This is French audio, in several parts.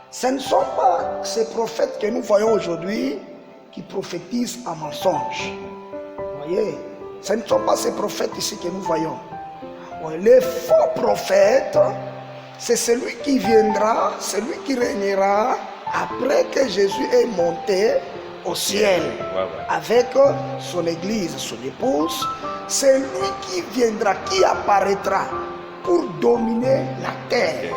Ce ne sont pas ces prophètes que nous voyons aujourd'hui qui prophétisent en mensonge. Vous voyez, ce ne sont pas ces prophètes ici que nous voyons. Les faux prophètes, c'est celui qui viendra, celui qui régnera après que Jésus est monté au ciel avec son église, son épouse. C'est lui qui viendra, qui apparaîtra pour dominer la terre,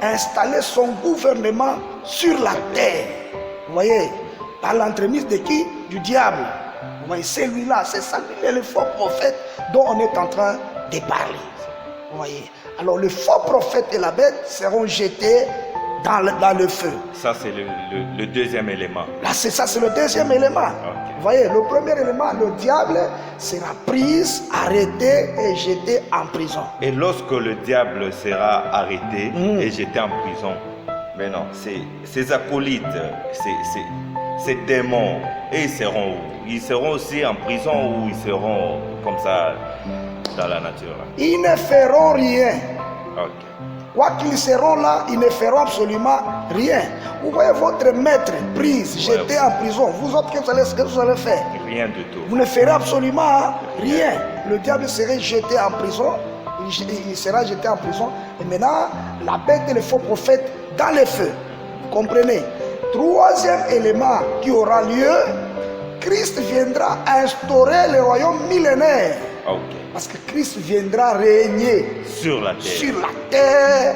installer son gouvernement sur la terre. Vous voyez, par l'entremise de qui? Du diable. Vous voyez, celui-là, c'est ça, le faux prophète dont on est en train de parler. Vous voyez, alors le faux prophète et la bête seront jetés dans le feu. Ça, c'est le deuxième élément. Là, c'est ça, c'est le deuxième élément. Okay. Vous voyez, le premier élément, le diable sera pris, arrêté et jeté en prison. Et lorsque le diable sera arrêté et jeté en prison, mais non, ces acolytes, ces démons, et ils seront où? Ils seront aussi en prison ou ils seront comme ça dans la nature? Ils ne feront rien. Ok. Quoi qu'ils seront là, ils ne feront absolument rien. Vous voyez votre maître prise, jeté en prison. Vous autres, qu'est-ce que vous allez faire? Rien du tout. Vous ne ferez absolument rien. Le diable serait jeté en prison. Il sera jeté en prison. Et maintenant, la bête et le faux prophète dans les feux. Vous comprenez? Troisième élément qui aura lieu, Christ viendra instaurer le royaume millénaire. Ok. Parce que Christ viendra régner sur la terre. Sur la terre.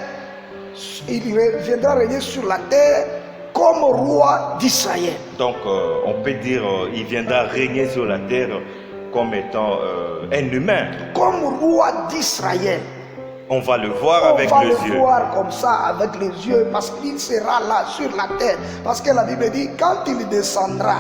Il viendra régner sur la terre comme roi d'Israël. Donc, on peut dire il viendra régner sur la terre comme étant un humain. Comme roi d'Israël. On va le voir avec les yeux. On va le voir comme ça avec les yeux parce qu'il sera là sur la terre. Parce que la Bible dit quand il descendra,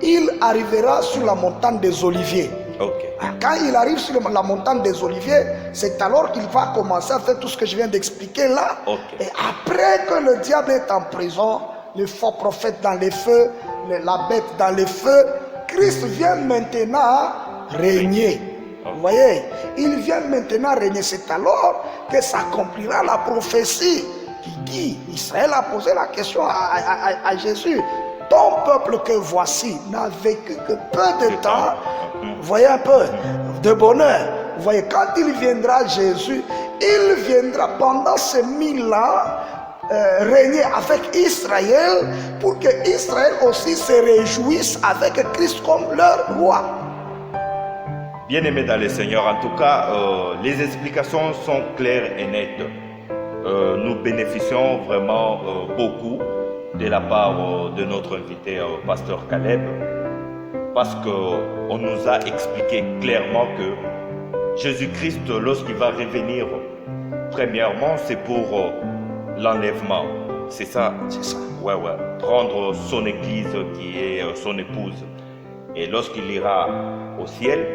il arrivera sur la montagne des Oliviers. Okay. Quand il arrive sur la montagne des Oliviers, c'est alors qu'il va commencer à faire tout ce que je viens d'expliquer là. Okay. Et après que le diable est en prison, le faux prophète dans les feux, la bête dans les feux, Christ vient maintenant régner. Vous voyez, il vient maintenant régner. C'est alors que s'accomplira la prophétie qui dit, Israël a posé la question à Jésus. Ton peuple que voici n'a vécu que peu de temps. Vous voyez un peu de bonheur. Vous voyez, quand il viendra Jésus, il viendra pendant ces 1000 ans régner avec Israël pour que Israël aussi se réjouisse avec Christ comme leur roi. Bien-aimés dans le Seigneur, en tout cas, les explications sont claires et nettes. Nous bénéficions vraiment beaucoup de la part de notre invité, pasteur Caleb, parce qu'on nous a expliqué clairement que Jésus-Christ, lorsqu'il va revenir, premièrement, c'est pour l'enlèvement. C'est ça? C'est ça. Ouais. Prendre son église qui est son épouse. Et lorsqu'il ira au ciel,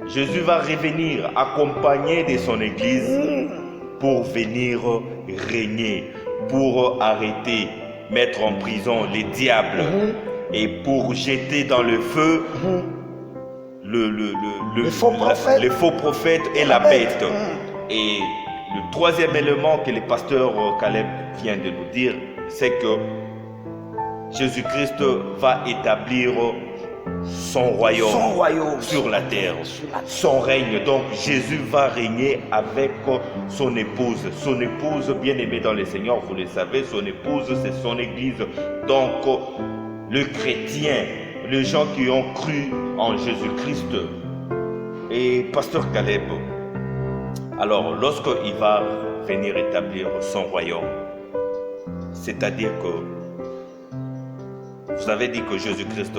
Jésus va revenir accompagné de son église pour venir régner, pour arrêter, mettre en prison les diables et pour jeter dans le feu le faux prophète et la bête. Et le troisième élément que le pasteur Caleb vient de nous dire, c'est que Jésus-Christ va établir son royaume sur la terre, son règne. Donc Jésus va régner avec son épouse. Son épouse, bien-aimée dans le Seigneur, vous le savez, son épouse, c'est son église. Donc le chrétien, les gens qui ont cru en Jésus-Christ. Et pasteur Caleb, alors lorsqu'il va venir établir son royaume, c'est-à-dire que vous avez dit que Jésus-Christ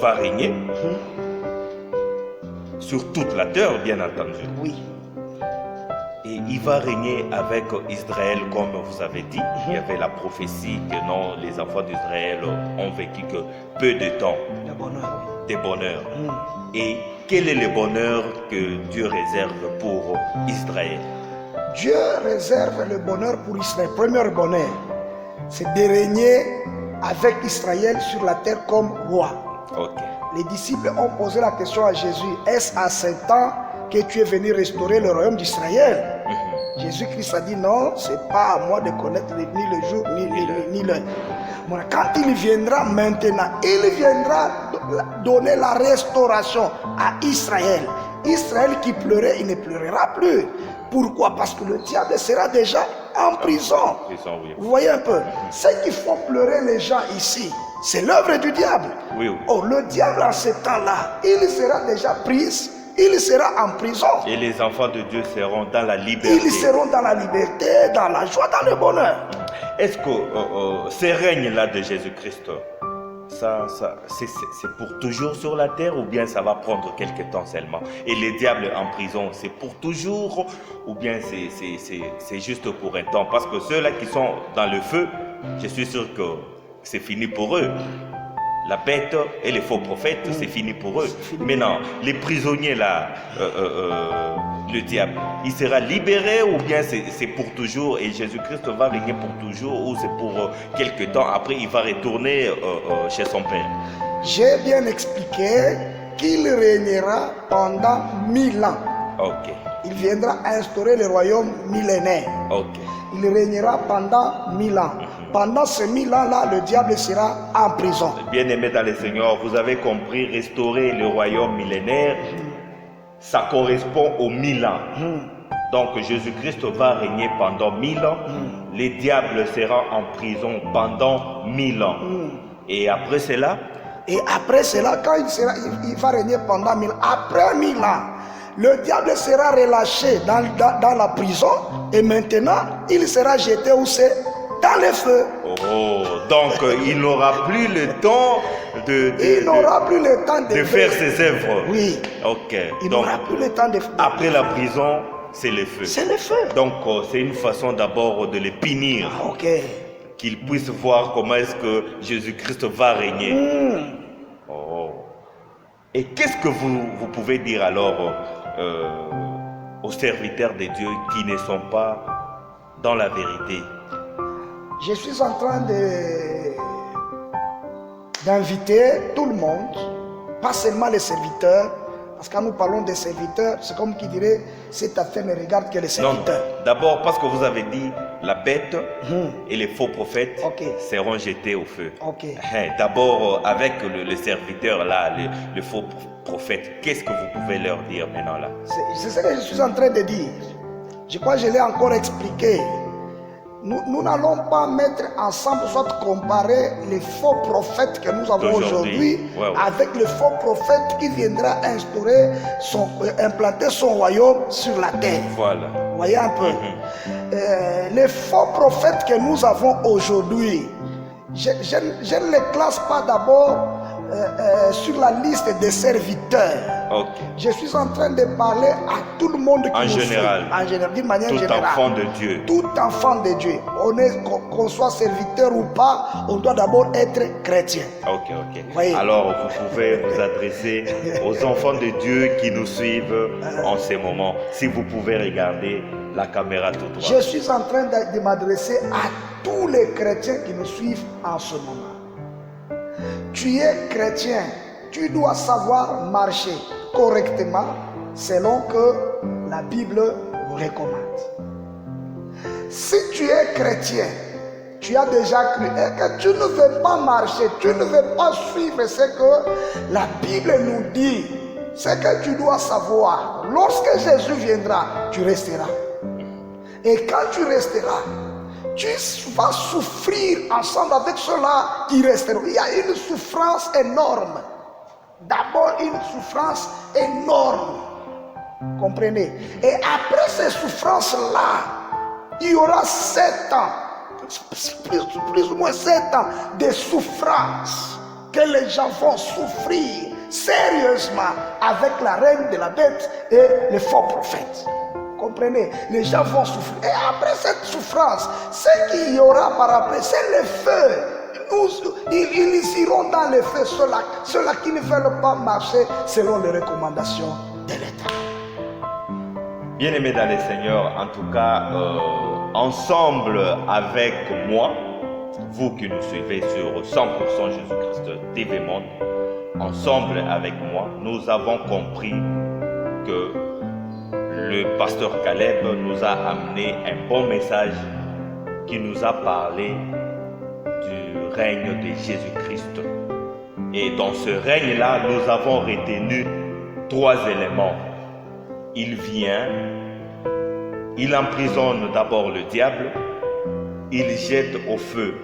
va régner sur toute la terre, bien entendu. Oui. Et il va régner avec Israël, comme vous avez dit. Il y avait la prophétie que non, les enfants d'Israël ont vécu que peu de temps. Des bonheurs. Et quel est le bonheur que Dieu réserve pour Israël? Dieu réserve le bonheur pour Israël. Premier bonheur, c'est de régner avec Israël sur la terre comme roi. Okay. Les disciples ont posé la question à Jésus, est-ce à 7 ans que tu es venu restaurer le royaume d'Israël? Jésus-Christ a dit non, ce n'est pas à moi de connaître ni le jour ni l'heure. Quand il viendra maintenant, il viendra donner la restauration à Israël. Israël qui pleurait, il ne pleurera plus. Pourquoi? Parce que le diable sera déjà en prison. Oui. Vous voyez un peu? Ce qui font pleurer les gens ici, c'est l'œuvre du diable. Oui. Oh, le diable en ce temps-là, il sera déjà pris, il sera en prison. Et les enfants de Dieu seront dans la liberté. Ils seront dans la liberté, dans la joie, dans le bonheur. Est-ce que ces règnes-là de Jésus-Christ, c'est pour toujours sur la terre ou bien ça va prendre quelque temps seulement? Et les diables en prison, c'est pour toujours ou bien c'est juste pour un temps? Parce que ceux-là qui sont dans le feu, je suis sûr que c'est fini pour eux. La bête et les faux prophètes, c'est fini pour eux. Maintenant, les prisonniers là, le diable, il sera libéré ou bien c'est pour toujours et Jésus-Christ va régner pour toujours ou c'est pour quelque temps, après il va retourner chez son Père? J'ai bien expliqué qu'il régnera pendant 1000 ans. Ok. Il viendra instaurer le royaume millénaire. Ok. Il régnera pendant 1000 ans. Pendant ces 1000 ans-là, le diable sera en prison. Bien-aimés dans le Seigneur, vous avez compris, restaurer le royaume millénaire, ça correspond aux 1000 ans. Donc Jésus-Christ va régner pendant 1000 ans. Les diables seront en prison pendant 1000 ans. Et après cela? Et après cela, quand il va régner pendant 1000 ans, après 1000 ans, le diable sera relâché dans la prison et maintenant, il sera jeté où c'est? Dans le feu. Oh, donc il n'aura plus le temps de faire ses œuvres. Oui. Ok. Il n'aura plus le temps de faire. Après la prison, c'est le feu. C'est le feu. Donc c'est une façon d'abord de les punir. Ok. Qu'ils puissent voir comment est-ce que Jésus-Christ va régner. Oh. Et qu'est-ce que vous pouvez dire alors aux serviteurs de Dieu qui ne sont pas dans la vérité? Je suis en train d'inviter tout le monde, pas seulement les serviteurs, parce que quand nous parlons des serviteurs, c'est comme qui dirait, cette affaire ne regarde que les serviteurs. Non, d'abord parce que vous avez dit, la bête et les faux prophètes seront jetés au feu. D'abord, avec le serviteur là, le faux prophète, qu'est-ce que vous pouvez leur dire maintenant là? C'est ce que je suis en train de dire. Je crois que je l'ai encore expliqué. Nous n'allons pas mettre ensemble, soit comparer les faux prophètes que nous avons aujourd'hui avec le faux prophète qui viendra implanter son royaume sur la terre. Voilà. Vous voyez un peu. Les faux prophètes que nous avons aujourd'hui, je ne les classe pas d'abord sur la liste des serviteurs. Je suis en train de parler à tout le monde qui nous suit. En général, d'une manière générale. Tout enfant de Dieu. Tout enfant de Dieu. Qu'on soit serviteur ou pas, on doit d'abord être chrétien. Ok. Alors, vous pouvez vous adresser aux enfants de Dieu qui nous suivent en ce moment. Si vous pouvez regarder la caméra tout droit. Je suis en train de m'adresser à tous les chrétiens qui nous suivent en ce moment. Tu es chrétien, tu dois savoir marcher correctement selon que la Bible vous recommande. Si tu es chrétien, tu as déjà cru et que tu ne veux pas marcher, tu ne veux pas suivre ce que la Bible nous dit, c'est que tu dois savoir, lorsque Jésus viendra, tu resteras. Et quand tu resteras, tu vas souffrir ensemble avec ceux-là qui resteront. Il y a une souffrance énorme. D'abord une souffrance énorme. Comprenez? Et après ces souffrances-là, il y aura 7 ans, plus ou moins 7 ans de souffrance que les gens vont souffrir sérieusement avec la reine de la bête et les faux prophètes. Comprenez? Les gens vont souffrir. Et après cette souffrance, ce qu'il y aura par après, c'est le feu. Ils iront dans le feu, ceux-là qui ne veulent pas marcher selon les recommandations de l'État. Bien-aimés dans le Seigneur, en tout cas, ensemble avec moi, vous qui nous suivez sur 100% Jésus-Christ TV Monde, ensemble avec moi, nous avons compris que le pasteur Caleb nous a amené un bon message qui nous a parlé du règne de Jésus-Christ. Et dans ce règne-là, nous avons retenu 3 éléments. Il vient, il emprisonne d'abord le diable, il jette au feu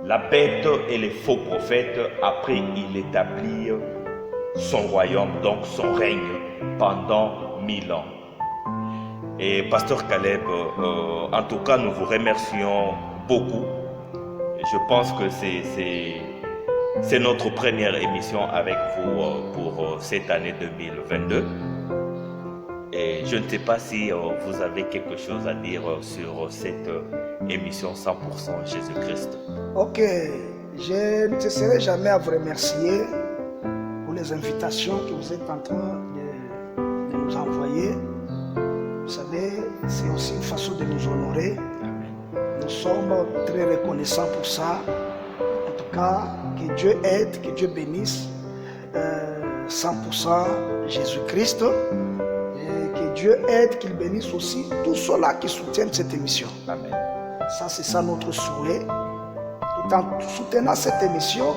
la bête et les faux prophètes, après il établit son royaume, donc son règne, pendant 1000 ans. Et Pasteur Caleb, en tout cas, nous vous remercions beaucoup. Je pense que c'est notre première émission avec vous pour cette année 2022. Et je ne sais pas si vous avez quelque chose à dire sur cette émission 100% Jésus-Christ. Ok, je ne cesserai jamais à vous remercier pour les invitations que vous êtes en train de nous envoyer. Vous savez, c'est aussi une façon de nous honorer. Nous sommes très reconnaissants pour ça. En tout cas, que Dieu aide, que Dieu bénisse 100% Jésus-Christ. Et que Dieu aide, qu'il bénisse aussi tous ceux-là qui soutiennent cette émission. Amen. Ça, c'est ça notre souhait. Tout en soutenant cette émission,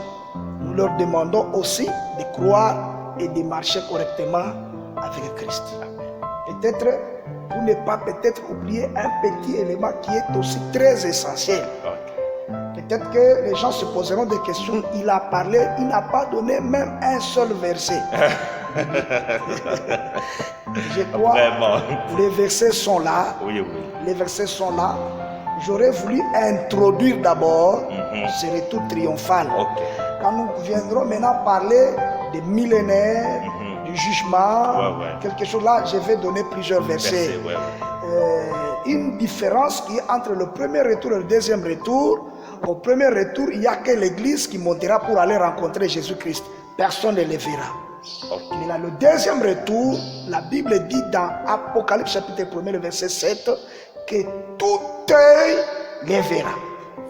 nous leur demandons aussi de croire et de marcher correctement avec Christ. Peut-être, pour ne pas peut-être oublier un petit élément qui est aussi très essentiel. Peut-être que les gens se poseront des questions. Il a parlé, il n'a pas donné même un seul verset. Je crois que les versets sont là. Oui. Les versets sont là. J'aurais voulu introduire d'abord ce retour triomphal. Okay. Quand nous viendrons maintenant parler des millénaires, du jugement, quelque chose là, je vais donner plusieurs versets. Une différence qui est entre le premier retour et le deuxième retour. Au premier retour, il n'y a que l'église qui montera pour aller rencontrer Jésus-Christ. Personne ne le verra. Okay. Mais là, le deuxième retour, la Bible dit dans Apocalypse chapitre 1, le verset 7, que tout œil les verra.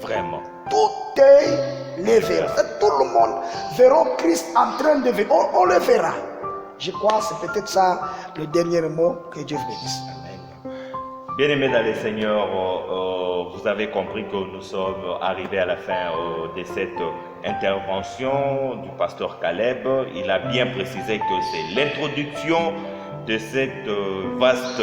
Vraiment. Tout œil les verra. Tout le monde verra Christ en train de venir. On le verra. Je crois que c'est peut-être ça le dernier mot. Que Dieu bénisse. Bien-aimés dans le Seigneur, vous avez compris que nous sommes arrivés à la fin de cette intervention du pasteur Caleb. Il a bien précisé que c'est l'introduction de cette vaste